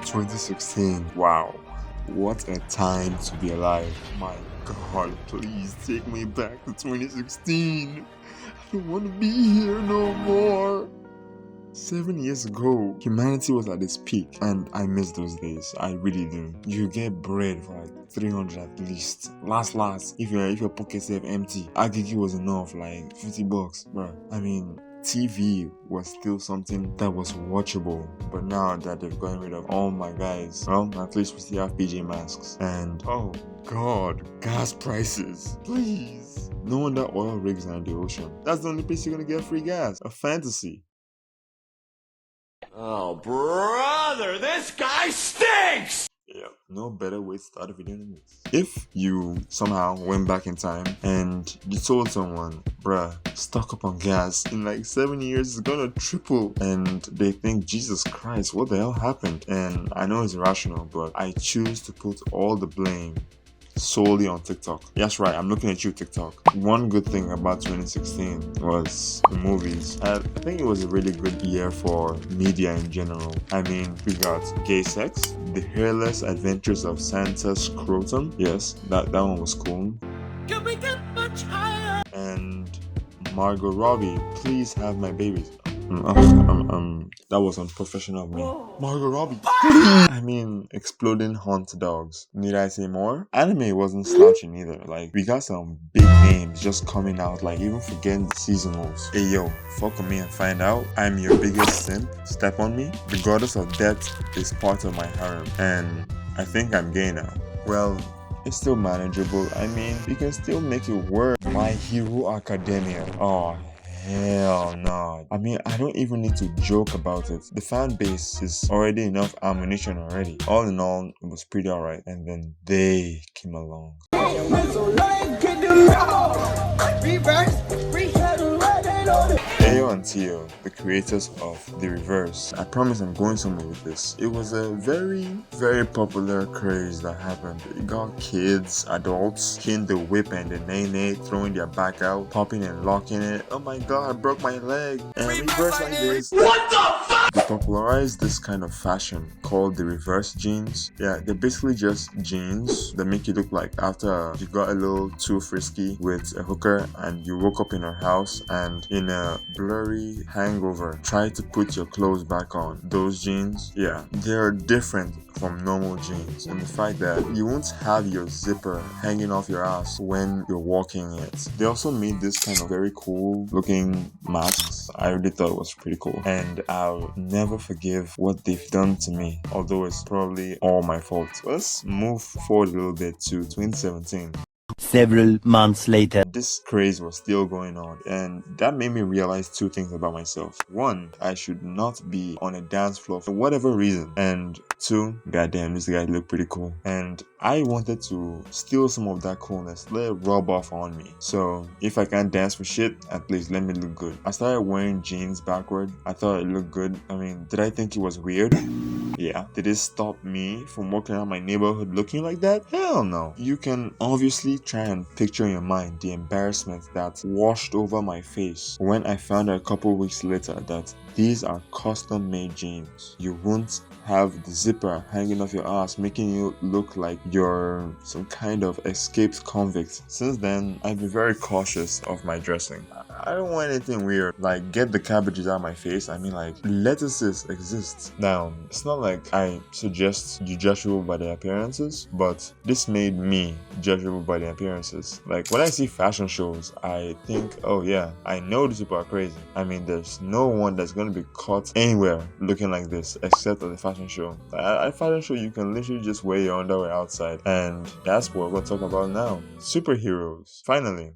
2016. Wow. What a time to be alive. My God, please take me back to 2016. I don't want to be here no more. 7 years ago, humanity was at its peak, and I miss those days. I really do. You get bread for like 300 at least. Last, if your pockets are empty, Agigi was enough, like $50, bro. I mean, TV was still something that was watchable, but now that they've gotten rid of all my guys, well, at least we still have PJ Masks. And oh God, gas prices, please. No wonder oil rigs are in the ocean. That's the only place you're gonna get free gas. A fantasy. Oh, brother, this guy stinks! Yeah, no better way to start a video than this. If you somehow went back in time and you told someone, bruh, stock up on gas, in like 7 years it's gonna triple, and they think, Jesus Christ, what the hell happened? And I know it's irrational, but I choose to put all the blame solely on TikTok. Yes, right, I'm looking at you, TikTok. One good thing about 2016 was the movies. I think it was a really good year for media in general. I mean, we got Gay Sex, The Hairless Adventures of Santa's Scrotum. Yes, that one was cool. Can we get much higher? And Margot Robbie, Please Have My Babies. That was unprofessional of me. Margot Robbie. I mean, exploding haunt dogs. Need I say more? Anime wasn't slouching either. Like, we got some big names just coming out, like even forgetting the seasonals. Hey yo, fuck with me and find out. I'm your biggest simp. Step on me. The goddess of death is part of my harem, and I think I'm gay now. Well, it's still manageable. I mean, you can still make it work. My Hero Academia. Oh, hell no. I mean, I don't even need to joke about it. The fan base is already enough ammunition already. All in all, it was pretty alright. And then they came along. Ayo and Tio, the creators of The Reverse. I promise I'm going somewhere with this. It was a very, very popular craze that happened. It got kids, adults, hitting the whip and the nay-nay, throwing their back out, popping and locking it. Oh my god, I broke my leg. And reverse like this. What the fuck? They popularized this kind of fashion called the reverse jeans. Yeah, they're basically just jeans that make you look like after you got a little too frisky with a hooker and you woke up in her house and in a blurry hangover try to put your clothes back on. Those jeans, yeah, they're different from normal jeans in the fact that you won't have your zipper hanging off your ass when you're walking it. They also made this kind of very cool looking masks. I really thought it was pretty cool, and I'll never forgive what they've done to me, although it's probably all my fault. Let's move forward a little bit to 2017. Several months later, this craze was still going on, and that made me realize two things about myself. One, I should not be on a dance floor for whatever reason, and two, goddamn, this guy looked pretty cool, and I wanted to steal some of that coolness, let it rub off on me. So if I can't dance for shit, at least let me look good. I started wearing jeans backward. I thought it looked good. I mean, did I think it was weird? Yeah. Did it stop me from walking around my neighborhood looking like that? Hell no. You can obviously try and picture in your mind the embarrassment that washed over my face when I found out a couple weeks later that these are custom made jeans. You won't have the zipper hanging off your ass, making you look like you're some kind of escaped convict. Since then, I've been very cautious of my dressing. I don't want anything weird, like get the cabbages out of my face. I mean, like, lettuces exist. Now, it's not like I suggest you judge people by their appearances, but this made me judge people by their appearances. Like, when I see fashion shows, I think, oh yeah, I know these people are crazy. I mean, there's no one that's going to be caught anywhere looking like this except at the fashion show. At a fashion show, you can literally just wear your underwear outside, and that's what we're going to talk about now. Superheroes. Finally.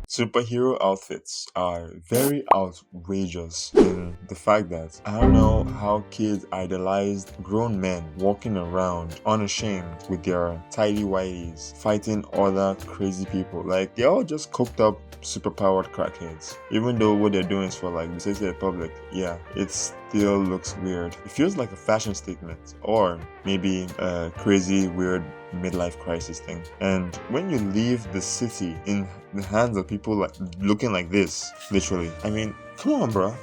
Superhero outfits are very outrageous in the fact that I don't know how kids idolized grown men walking around unashamed with their tidy whities fighting other crazy people. Like, they're all just coked up, superpowered crackheads. Even though what they're doing is for like the safety of the public, yeah, it's still looks weird. It feels like a fashion statement, or maybe a crazy, weird midlife crisis thing. And when you leave the city in the hands of people like looking like this, literally, I mean, come on, bro.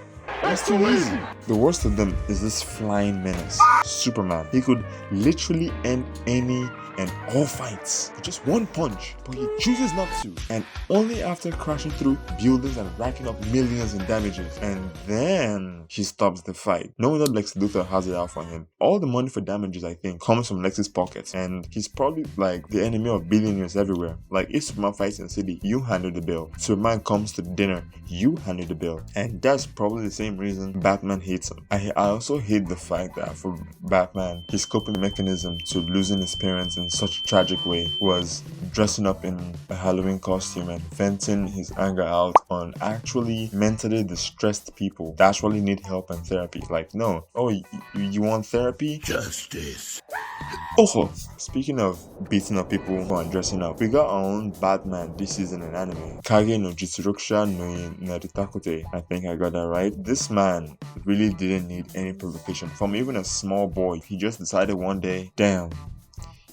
That's too easy. The worst of them is this flying menace, Superman. He could literally end any and all fights with just one punch, but he chooses not to, and only after crashing through buildings and racking up millions in damages. And then he stops the fight, knowing that Lex Luthor has it out for him. All the money for damages, I think, comes from Lex's pockets, and he's probably like the enemy of billionaires everywhere. Like, if Superman fights in the city, you handle the bill. Superman comes to dinner, you handle the bill. And that's probably the same reason Batman hates him. I also hate the fact that for Batman, his coping mechanism to losing his parents in such a tragic way was dressing up in a Halloween costume and venting his anger out on actually mentally distressed people that actually need help and therapy. Like, no, oh, you want therapy? Justice. Oh, speaking of beating up people and dressing up, we got our own Batman this season in anime. Kage no Jitsuryokusha no narittakute. I think I got that right. This man really didn't need any provocation from even a small boy. He just decided one day, damn,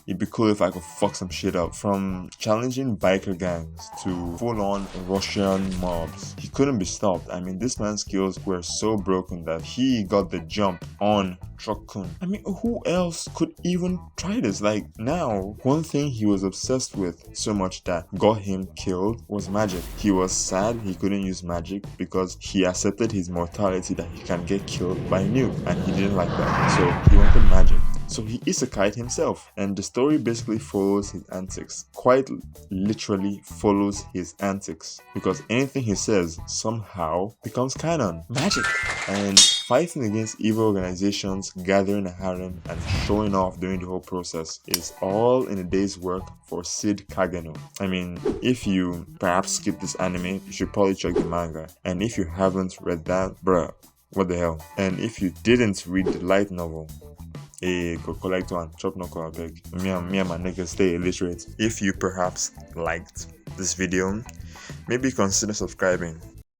it'd be cool if I could fuck some shit up. From challenging biker gangs to full-on Russian mobs, he couldn't be stopped. I mean, this man's skills were so broken that he got the jump on Truck-kun. I mean, who else could even try this? Like, now, one thing he was obsessed with so much that got him killed was magic. He was sad he couldn't use magic because he accepted his mortality, that he can get killed by nuke, and he didn't like that. So he wanted magic. So he isekai'd himself, and the story basically follows his antics. Quite literally follows his antics, because anything he says somehow becomes canon. Magic! And fighting against evil organizations, gathering a harem, and showing off during the whole process is all in a day's work for Sid Kageno. I mean, if you perhaps skip this anime, you should probably check the manga. And if you haven't read that, bruh, what the hell? And if you didn't read the light novel, go collect one, chop no call, beg. Me and my niggas stay illiterate. If you perhaps liked this video, maybe consider subscribing.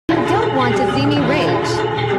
You don't want to see me rage.